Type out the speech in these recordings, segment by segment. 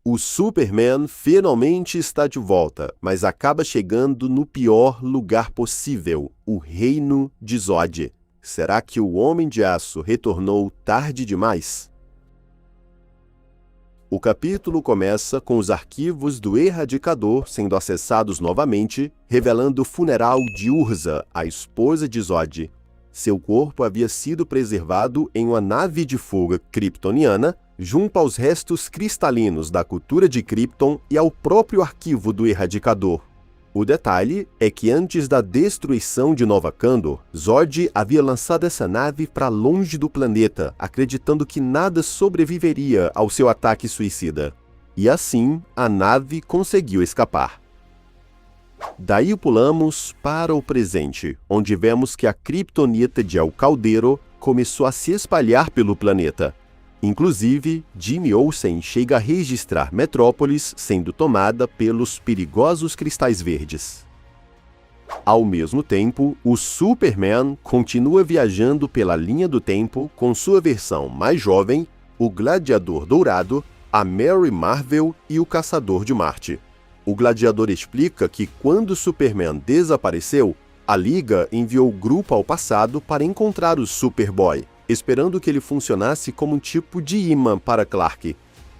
O Superman finalmente está de volta, mas acaba chegando no pior lugar possível, o Reino de Zod. Será que o Homem de Aço retornou tarde demais? O capítulo começa com os arquivos do Erradicador sendo acessados novamente, revelando o funeral de Urza, a esposa de Zod. Seu corpo havia sido preservado em uma nave de fuga kryptoniana, junto aos restos cristalinos da cultura de Krypton e ao próprio arquivo do Erradicador. O detalhe é que antes da destruição de Nova Kandor, Zod havia lançado essa nave para longe do planeta, acreditando que nada sobreviveria ao seu ataque suicida. E assim, a nave conseguiu escapar. Daí pulamos para o presente, onde vemos que a kryptonita de El Caldeiro começou a se espalhar pelo planeta. Inclusive, Jimmy Olsen chega a registrar Metrópolis sendo tomada pelos perigosos cristais verdes. Ao mesmo tempo, o Superman continua viajando pela linha do tempo com sua versão mais jovem, o Gladiador Dourado, a Mary Marvel e o Caçador de Marte. O Gladiador explica que quando Superman desapareceu, a Liga enviou o grupo ao passado para encontrar o Superboy, esperando que ele funcionasse como um tipo de imã para Clark.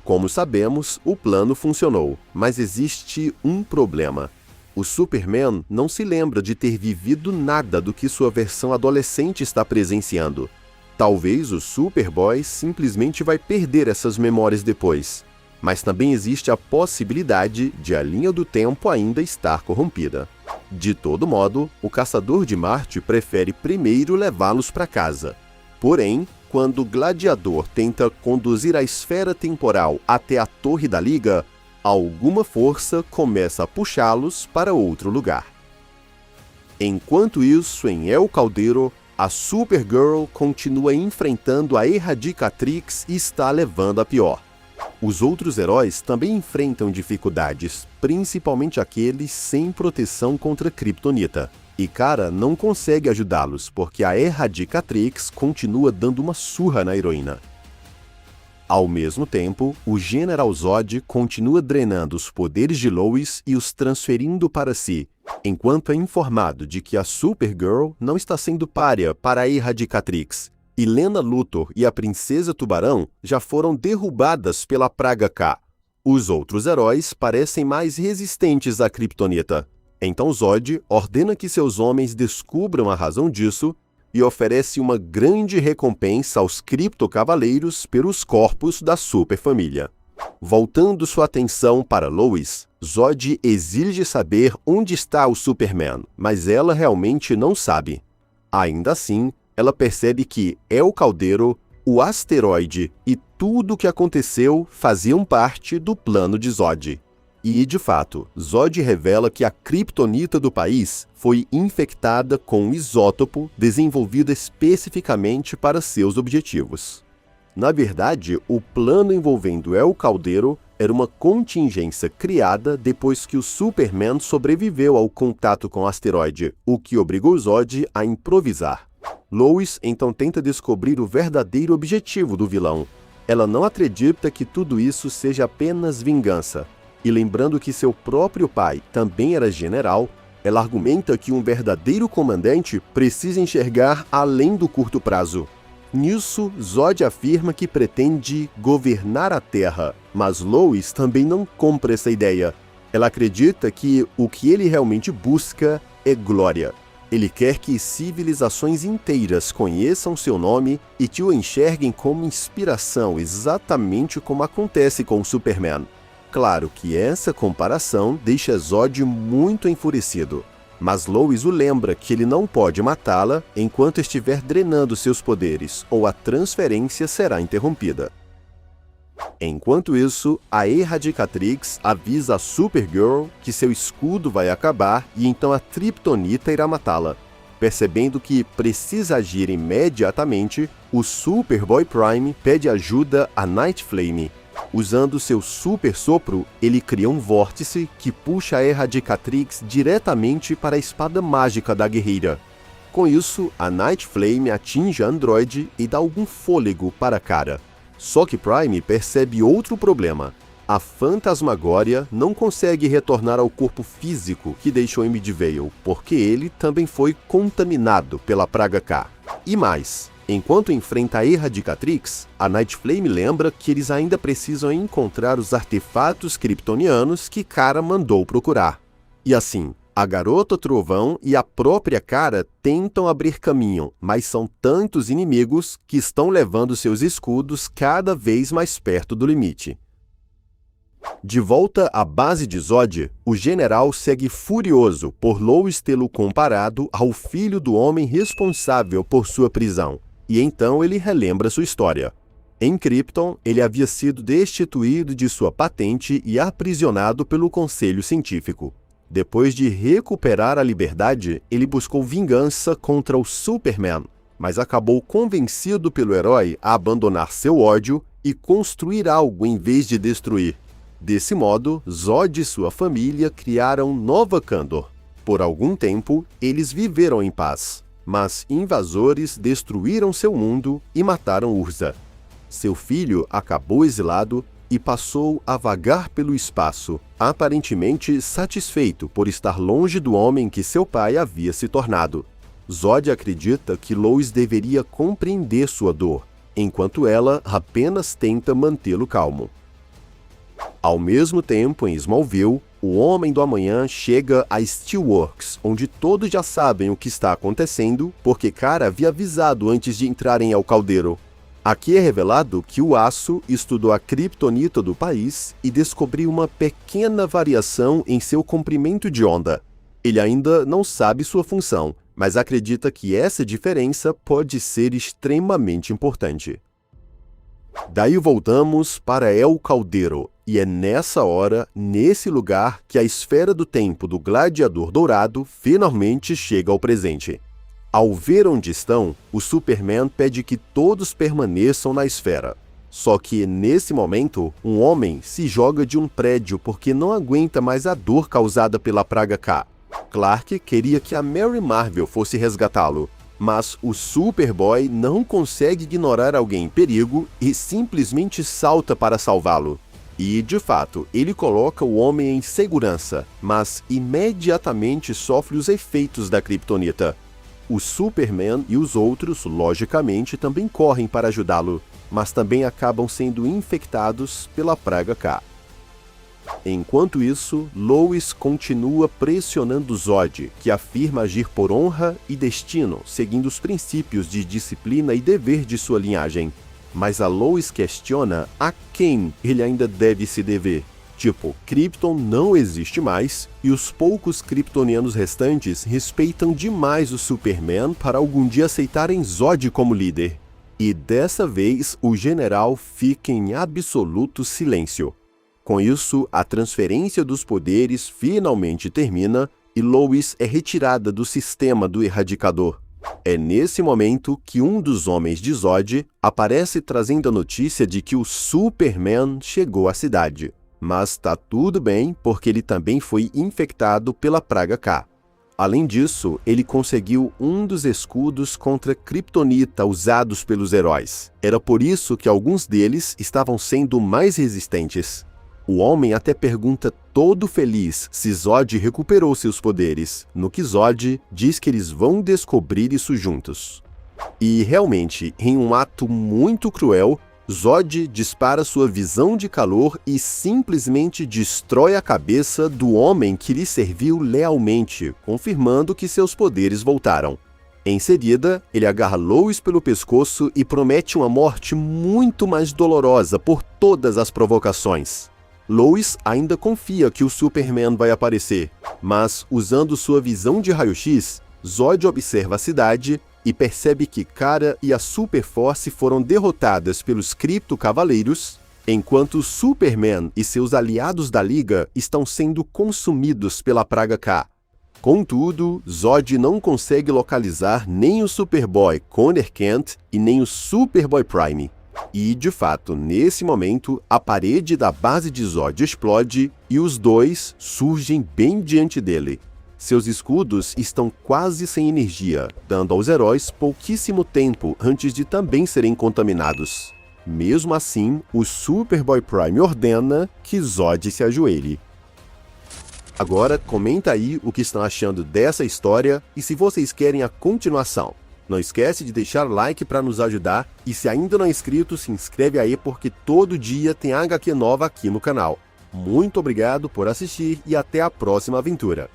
Como sabemos, o plano funcionou, mas existe um problema. O Superman não se lembra de ter vivido nada do que sua versão adolescente está presenciando. Talvez o Superboy simplesmente vai perder essas memórias depois. Mas também existe a possibilidade de a linha do tempo ainda estar corrompida. De todo modo, o Caçador de Marte prefere primeiro levá-los para casa. Porém, quando o Gladiador tenta conduzir a esfera temporal até a Torre da Liga, alguma força começa a puxá-los para outro lugar. Enquanto isso, em El Caldeiro, a Supergirl continua enfrentando a Erradicatrix e está levando a pior. Os outros heróis também enfrentam dificuldades, principalmente aqueles sem proteção contra Kryptonita. E Kara não consegue ajudá-los, porque a Erradicatrix continua dando uma surra na heroína. Ao mesmo tempo, o General Zod continua drenando os poderes de Lois e os transferindo para si, enquanto é informado de que a Supergirl não está sendo pária para a Erradicatrix, e Lena Luthor e a Princesa Tubarão já foram derrubadas pela Praga K. Os outros heróis parecem mais resistentes à Kryptonita. Então Zod ordena que seus homens descubram a razão disso e oferece uma grande recompensa aos criptocavaleiros pelos corpos da superfamília. Voltando sua atenção para Lois, Zod exige saber onde está o Superman, mas ela realmente não sabe. Ainda assim, ela percebe que El Caldeiro, o asteroide e tudo o que aconteceu faziam parte do plano de Zod. E, de fato, Zod revela que a kryptonita do país foi infectada com um isótopo desenvolvido especificamente para seus objetivos. Na verdade, o plano envolvendo El Caldeiro era uma contingência criada depois que o Superman sobreviveu ao contato com o asteroide, o que obrigou Zod a improvisar. Lois então tenta descobrir o verdadeiro objetivo do vilão. Ela não acredita que tudo isso seja apenas vingança. E lembrando que seu próprio pai também era general, ela argumenta que um verdadeiro comandante precisa enxergar além do curto prazo. Nisso, Zod afirma que pretende governar a Terra, mas Lois também não compra essa ideia. Ela acredita que o que ele realmente busca é glória. Ele quer que civilizações inteiras conheçam seu nome e que o enxerguem como inspiração, exatamente como acontece com o Superman. Claro que essa comparação deixa Zod muito enfurecido, mas Lois o lembra que ele não pode matá-la enquanto estiver drenando seus poderes, ou a transferência será interrompida. Enquanto isso, a Erradicatrix avisa a Supergirl que seu escudo vai acabar e então a Kryptonita irá matá-la. Percebendo que precisa agir imediatamente, o Superboy Prime pede ajuda a Night Flame. Usando seu super sopro, ele cria um vórtice que puxa a Erradicatrix diretamente para a espada mágica da guerreira. Com isso, a Night Flame atinge a androide e dá algum fôlego para Kara. Só que Prime percebe outro problema. a fantasmagória não consegue retornar ao corpo físico que deixou em Midvale, porque ele também foi contaminado pela praga K. E mais, enquanto enfrenta a Erradicatrix, a Night Flame lembra que eles ainda precisam encontrar os artefatos kryptonianos que Kara mandou procurar. E assim, a Garota Trovão e a própria Kara tentam abrir caminho, mas são tantos inimigos que estão levando seus escudos cada vez mais perto do limite. De volta à base de Zod, o general segue furioso por Lois tê-lo comparado ao filho do homem responsável por sua prisão, e então ele relembra sua história. Em Krypton, ele havia sido destituído de sua patente e aprisionado pelo Conselho Científico. Depois de recuperar a liberdade, ele buscou vingança contra o Superman, mas acabou convencido pelo herói a abandonar seu ódio e construir algo em vez de destruir. Desse modo, Zod e sua família criaram Nova Kandor. Por algum tempo, eles viveram em paz, mas invasores destruíram seu mundo e mataram Urza. Seu filho acabou exilado e passou a vagar pelo espaço, aparentemente satisfeito por estar longe do homem que seu pai havia se tornado. Zod acredita que Lois deveria compreender sua dor, enquanto ela apenas tenta mantê-lo calmo. Ao mesmo tempo, em Smallville, o Homem do Amanhã chega a Steelworks, onde todos já sabem o que está acontecendo, porque Kara havia avisado antes de entrarem ao caldeiro. Aqui é revelado que o Aço estudou a kryptonita do país e descobriu uma pequena variação em seu comprimento de onda. Ele ainda não sabe sua função, mas acredita que essa diferença pode ser extremamente importante. Daí voltamos para El Caldeiro, e é nessa hora, nesse lugar, que a esfera do tempo do Gladiador Dourado finalmente chega ao presente. Ao ver onde estão, o Superman pede que todos permaneçam na esfera. Só que, nesse momento, um homem se joga de um prédio porque não aguenta mais a dor causada pela praga K. Clark queria que a Mary Marvel fosse resgatá-lo, mas o Superboy não consegue ignorar alguém em perigo e simplesmente salta para salvá-lo. E, de fato, ele coloca o homem em segurança, mas imediatamente sofre os efeitos da kryptonita. O Superman e os outros, logicamente, também correm para ajudá-lo, mas também acabam sendo infectados pela praga K. Enquanto isso, Lois continua pressionando Zod, que afirma agir por honra e destino, seguindo os princípios de disciplina e dever de sua linhagem. Mas a Lois questiona a quem ele ainda deve se dever. Tipo, Krypton não existe mais, e os poucos kryptonianos restantes respeitam demais o Superman para algum dia aceitarem Zod como líder. E dessa vez, o general fica em absoluto silêncio. Com isso, a transferência dos poderes finalmente termina e Lois é retirada do sistema do Erradicador. É nesse momento que um dos homens de Zod aparece trazendo a notícia de que o Superman chegou à cidade. Mas tá tudo bem porque ele também foi infectado pela praga K. Além disso, ele conseguiu um dos escudos contra kryptonita usados pelos heróis. Era por isso que alguns deles estavam sendo mais resistentes. O homem até pergunta todo feliz se Zod recuperou seus poderes, no que Zod diz que eles vão descobrir isso juntos. E realmente, em um ato muito cruel, Zod dispara sua visão de calor e simplesmente destrói a cabeça do homem que lhe serviu lealmente, confirmando que seus poderes voltaram. Em seguida, ele agarra Lois pelo pescoço e promete uma morte muito mais dolorosa por todas as provocações. Lois ainda confia que o Superman vai aparecer, mas, usando sua visão de raio-x, Zod observa a cidade e percebe que Kara e a Superforce foram derrotadas pelos Cripto-Cavaleiros, enquanto Superman e seus aliados da Liga estão sendo consumidos pela praga K. Contudo, Zod não consegue localizar nem o Superboy Connor Kent e nem o Superboy Prime. E, de fato, nesse momento, a parede da base de Zod explode e os dois surgem bem diante dele. Seus escudos estão quase sem energia, dando aos heróis pouquíssimo tempo antes de também serem contaminados. Mesmo assim, o Superboy Prime ordena que Zod se ajoelhe. Agora, comenta aí o que estão achando dessa história e se vocês querem a continuação. Não esquece de deixar like para nos ajudar e se ainda não é inscrito, se inscreve aí porque todo dia tem HQ nova aqui no canal. Muito obrigado por assistir e até a próxima aventura.